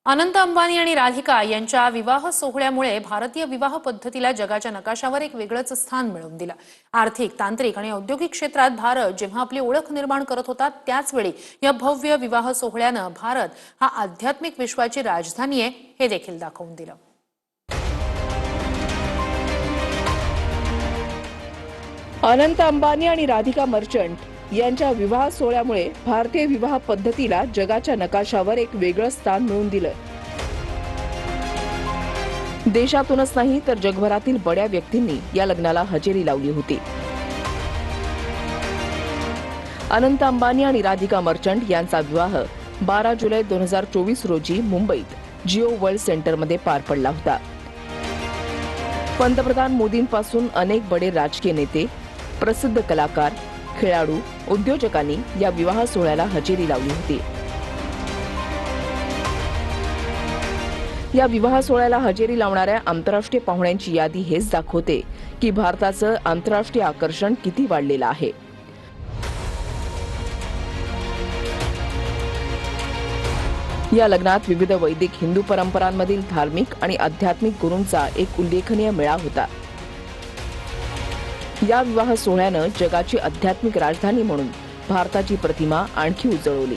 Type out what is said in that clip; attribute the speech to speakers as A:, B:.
A: अनंत अंबानी आणि राधिका यांच्या विवाह सोहळ्यामुळे भारतीय विवाह पद्धतीला जगाच्या नकाशावर एक वेगळंच स्थान मिळवून दिलं। आर्थिक, तांत्रिक आणि औद्योगिक क्षेत्रात भारत जेव्हा आपली ओळख निर्माण करत होता, त्याच वेळी या भव्य विवाह सोहळ्यानं भारत हा आध्यात्मिक विश्वाची राजधानी आहे हे देखील दाखवून दिलं।
B: अनंत अंबानी आणि राधिका मर्चंट यांच्या विवाह सोहळ्यामुळे भारतीय विवाह पद्धतीला जगाच्या नकाशावर एक वेगळं स्थान मिळवून दिलं। देशातूनच नाही तर जगभरातील बड्या व्यक्तींनी या लग्नाला हजेरी लावली होती। अनंत अंबानी आणि राधिका मर्चंट यांचा विवाह 12 जुलै 2024 रोजी मुंबईत जिओ वर्ल्ड सेंटरमध्ये पार पडला होता। पंतप्रधान मोदींपासून अनेक बडे राजकीय नेते, प्रसिद्ध कलाकार, खेळाडू, उद्योजकांनी या विवाह सोहळ्याला हजेरी लावली होती। या विवाह सोहळ्याला हजेरी लावणाऱ्या आंतरराष्ट्रीय पाहुण्यांची यादी हेच दाखवते की भारताचं आंतरराष्ट्रीय आकर्षण किती वाढलेलं आहे। या लग्नात विविध वैदिक हिंदू परंपरांमधील धार्मिक आणि आध्यात्मिक गुरूंचा एक उल्लेखनीय मेळा होता। या विवाह सोहळ्यानं जगाची आध्यात्मिक राजधानी म्हणून भारताची प्रतिमा आणखी उजळवली।